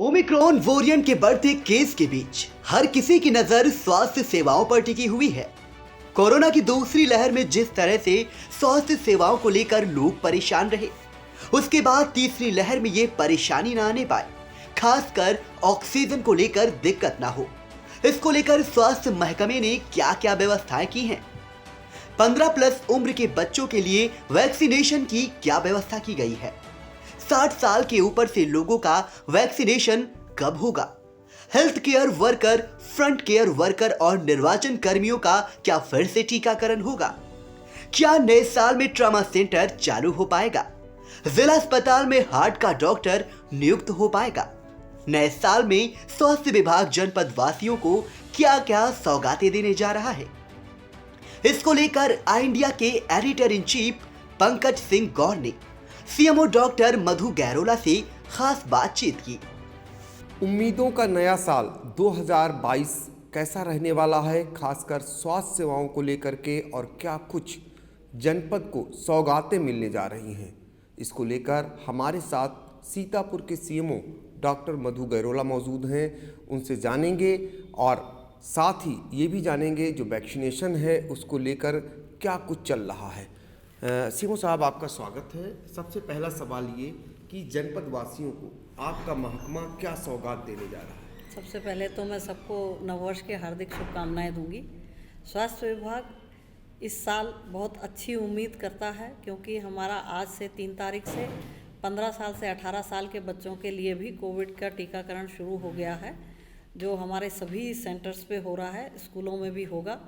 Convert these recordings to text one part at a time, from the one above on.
Omicron variant के बढ़ते case के बीच हर किसी की नजर स्वास्थ्य सेवाओं पर टिकी हुई है। कोरोना की दूसरी लहर में जिस तरह से स्वास्थ्य सेवाओं को लेकर लोग परेशान रहे, उसके बाद तीसरी लहर में ये परेशानी ना आने पाए, खासकर ऑक्सीजन को लेकर दिक्कत ना हो। इसको लेकर स्वास्थ्य महकमे ने क्या क्या व्यवस्थाएं की हैं? 15+ उम्र के बच्चों के लिए वैक्सीनेशन की क्या व्यवस्था की गई है? 60 साल के ऊपर से लोगों का वैक्सीनेशन कब होगा? Health care worker, front care worker और निर्वाचन कर्मियों का क्या फिर से टीकाकरण होगा? क्या नए साल में ट्रॉमा सेंटर चालू हो पाएगा? जिला अस्पताल में हार्ट का डॉक्टर नियुक्त हो पाएगा? नए साल में स्वास्थ्य विभाग जनपद वासियों को क्या क्या सौगातें देने जा रहा है? इसको लेकर आई इंडिया के editor in chief Pankaj Singh Gaur ने सीएमओ डॉक्टर मधु गैरोला से खास बातचीत की। उम्मीदों का नया साल 2022 कैसा रहने वाला है, खासकर स्वास्थ्य सेवाओं को लेकर के, और क्या कुछ जनपद को सौगातें मिलने जा रही हैं, इसको लेकर हमारे साथ सीतापुर के सीएमओ डॉक्टर मधु गैरोला मौजूद हैं। उनसे जानेंगे और साथ ही ये भी जानेंगे जो वैक्सीनेशन है उसको लेकर क्या कुछ चल रहा है। सीएमओ साहब, आपका स्वागत है। सबसे पहला सवाल ये कि जनपद वासियों को आपका महकमा क्या सौगात देने जा रहा है? सबसे पहले तो मैं सबको नववर्ष की हार्दिक शुभकामनाएं दूंगी। स्वास्थ्य विभाग इस साल बहुत अच्छी उम्मीद करता है, क्योंकि हमारा आज से 3 तारीख से 15 साल से 18 साल के बच्चों के लिए भी कोविड का टीकाकरण शुरू हो गया है, जो हमारे सभी सेंटर्स पे हो रहा है, स्कूलों में भी होगा,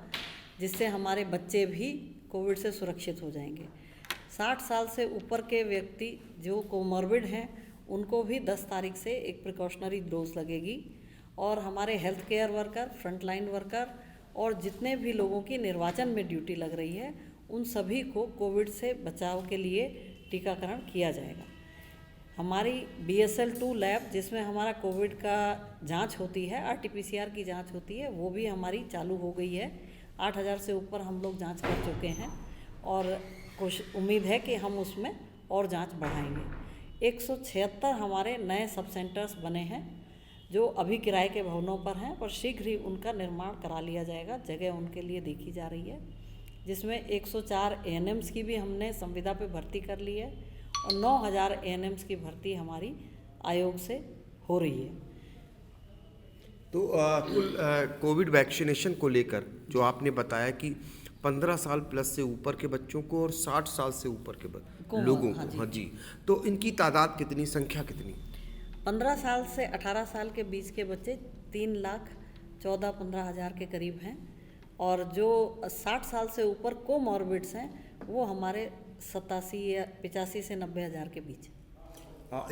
जिससे हमारे बच्चे भी कोविड से सुरक्षित हो जाएंगे। 60 साल से ऊपर के व्यक्ति जो कोमॉर्बिड हैं, उनको भी 10 तारीख से एक प्रिकॉशनरी डोज लगेगी, और हमारे health care worker, frontline worker और जितने भी लोगों की निर्वाचन में ड्यूटी लग रही है, उन सभी को कोविड से बचाव के लिए टीकाकरण किया जाएगा। हमारी BSL-2 लैब, जिसमें हमारा कोविड का जांच होती है, RT-PCR की जांच होती है, वो भी हमारी चालू हो गई है। 8000 से ऊपर हम लोग जांच कर चुके हैं और कुछ उम्मीद है कि हम उसमें और जांच बढ़ाएंगे। 176 हमारे नए सब सेंटर्स बने हैं, जो अभी किराए के भवनों पर हैं, पर शीघ्र ही उनका निर्माण करा लिया जाएगा। जगह उनके लिए देखी जा रही है, जिसमें 104 ANMs की भी हमने संविदा पे भर्ती कर ली है, और 9000 ANMs की भर्ती हमारी आयोग से हो रही है। तो कुल कोविड वैक्सीनेशन को लेकर जो आपने बताया कि 15 साल प्लस से ऊपर के बच्चों को और 60 साल से ऊपर के लोगों को, हाँ जी, तो इनकी तादाद कितनी, संख्या कितनी? 15 साल से 18 साल के बीच के बच्चे 3,14-15 हज़ार के करीब हैं, और जो 60 साल से ऊपर कोमॉर्बिड्स हैं, वो हमारे 87 या 85 से 90 हज़ार के बीच।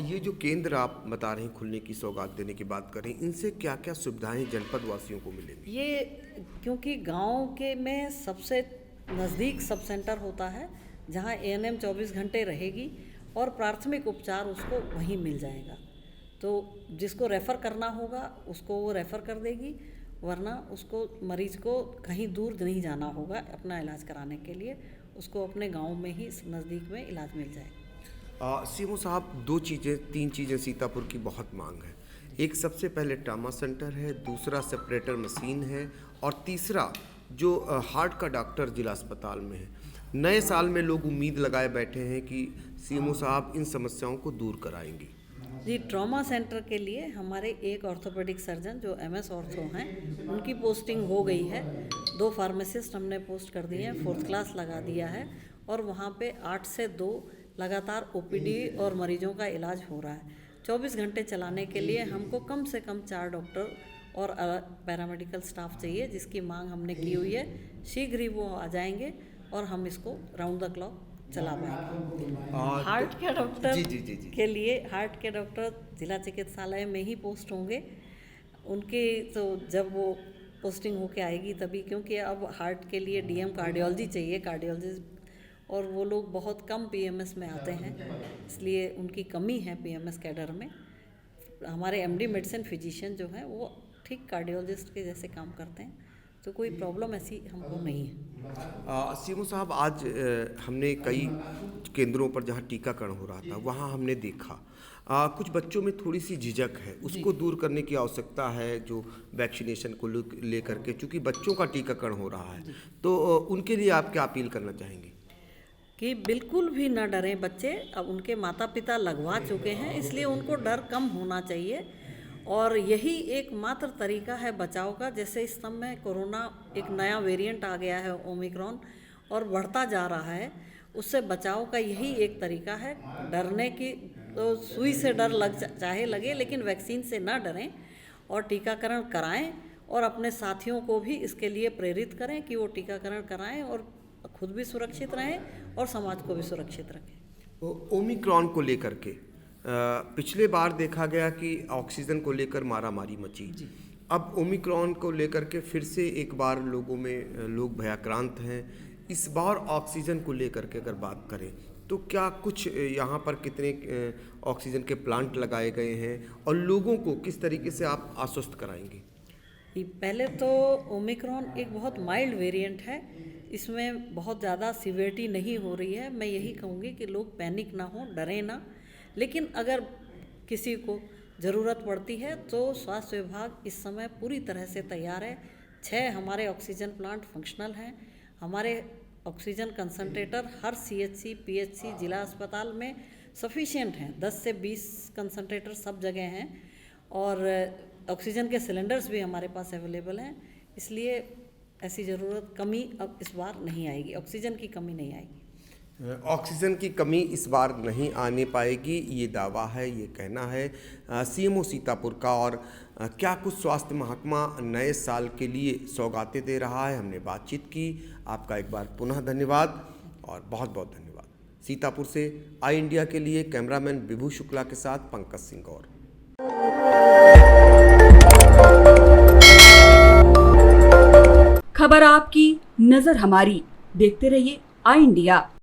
ये जो केंद्र आप बता रहे हैं खुलने की सौगात देने की बात करें, इनसे क्या क्या सुविधाएं जनपद वासियों को मिलेंगी? ये क्योंकि गांव के में सबसे नज़दीक सब सेंटर होता है, जहां ANM 24 घंटे रहेगी और प्राथमिक उपचार उसको वहीं मिल जाएगा। तो जिसको रेफ़र करना होगा उसको वो रेफ़र कर देगी, वरना उसको, मरीज को कहीं दूर नहीं जाना होगा अपना इलाज कराने के लिए, उसको अपने गाँव में ही नज़दीक में इलाज मिल जाएगा। सीएमओ साहब, 3 चीज़ें सीतापुर की बहुत मांग है। एक सबसे पहले ट्रामा सेंटर है, दूसरा सेपरेटर मशीन है, और तीसरा जो हार्ट का डॉक्टर जिला अस्पताल में है। नए साल में लोग उम्मीद लगाए बैठे हैं कि सीएमओ साहब इन समस्याओं को दूर कराएंगी। जी, ट्रॉमा सेंटर के लिए हमारे एक ऑर्थोपेडिक सर्जन जो MS ऑर्थो हैं, उनकी पोस्टिंग हो गई है। 2 फार्मासिस्ट हमने पोस्ट कर दिए हैं, 4th क्लास लगा दिया है, और वहाँ पे 8 से 2 लगातार OPD और मरीजों का इलाज हो रहा है। 24 घंटे चलाने के लिए हमको कम से कम 4 डॉक्टर और पैरामेडिकल स्टाफ चाहिए, जिसकी मांग हमने की हुई है। शीघ्र ही वो आ जाएंगे और हम इसको राउंड द क्लॉक चला पाएंगे। हार्ट के डॉक्टर जी। के लिए, हार्ट के डॉक्टर जिला चिकित्सालय में ही पोस्ट होंगे उनकी, तो जब वो पोस्टिंग होके आएगी तभी, क्योंकि अब हार्ट के लिए DM कार्डियोलॉजी चाहिए, कार्डियोलॉजिस्ट, और वो लोग बहुत कम PMS में आते हैं, इसलिए उनकी कमी है PMS कैडर में। हमारे MD मेडिसिन फिजिशियन जो हैं वो ठीक कार्डियोलॉजिस्ट के जैसे काम करते हैं, तो कोई प्रॉब्लम ऐसी हमको नहीं है। सीएमओ साहब, आज हमने कई केंद्रों पर जहां टीकाकरण हो रहा था वहां हमने देखा कुछ बच्चों में थोड़ी सी झिझक है, उसको दूर करने की आवश्यकता है जो वैक्सीनेशन को लेकर के, चूँकि बच्चों का टीकाकरण हो रहा है, तो उनके लिए आप क्या अपील करना चाहेंगे? कि बिल्कुल भी न डरें बच्चे। अब उनके माता पिता लगवा चुके हैं, इसलिए उनको डर कम होना चाहिए और यही एकमात्र तरीका है बचाव का। जैसे इस समय कोरोना एक नया वेरिएंट आ गया है ओमिक्रॉन और बढ़ता जा रहा है, उससे बचाव का यही एक तरीका है। डरने की तो सुई से डर चाहे लगे, लेकिन वैक्सीन से ना डरें और टीकाकरण कराएं और अपने साथियों को भी इसके लिए प्रेरित करें कि वो टीकाकरण कराएं और खुद भी सुरक्षित रहें और समाज को भी सुरक्षित रखें। ओमिक्रॉन को लेकर के पिछले बार देखा गया कि ऑक्सीजन को लेकर मारामारी मची, अब ओमिक्रॉन को लेकर के फिर से एक बार लोग भयाक्रांत हैं। इस बार ऑक्सीजन को लेकर के अगर बात करें तो क्या कुछ यहाँ पर कितने ऑक्सीजन के प्लांट लगाए गए हैं और लोगों को किस तरीके से आप आश्वस्त कराएंगे? पहले तो ओमिक्रॉन एक बहुत माइल्ड वेरिएंट है, इसमें बहुत ज़्यादा सिवियरिटी नहीं हो रही है। मैं यही कहूँगी कि लोग पैनिक ना हो, डरें ना, लेकिन अगर किसी को ज़रूरत पड़ती है तो स्वास्थ्य विभाग इस समय पूरी तरह से तैयार है। 6 हमारे ऑक्सीजन प्लांट फंक्शनल हैं। हमारे ऑक्सीजन कंसंट्रेटर हर CHC, PHC, जिला अस्पताल में सफिशिएंट हैं। 10 से 20 कंसंट्रेटर सब जगह हैं और ऑक्सीजन के सिलेंडर्स भी हमारे पास अवेलेबल हैं। इसलिए ऐसी कमी अब इस बार नहीं आएगी, ऑक्सीजन की कमी नहीं आएगी। ऑक्सीजन की कमी इस बार नहीं आने पाएगी, ये दावा है, ये कहना है सीएमओ सीतापुर का। और क्या कुछ स्वास्थ्य महकमा नए साल के लिए सौगातें दे रहा है, हमने बातचीत की। आपका एक बार पुनः धन्यवाद और बहुत बहुत धन्यवाद। सीतापुर से आई इंडिया के लिए कैमरामैन विभू शुक्ला के साथ पंकज सिंह गौर। खबर आपकी, नजर हमारी। देखते रहिए आई इंडिया।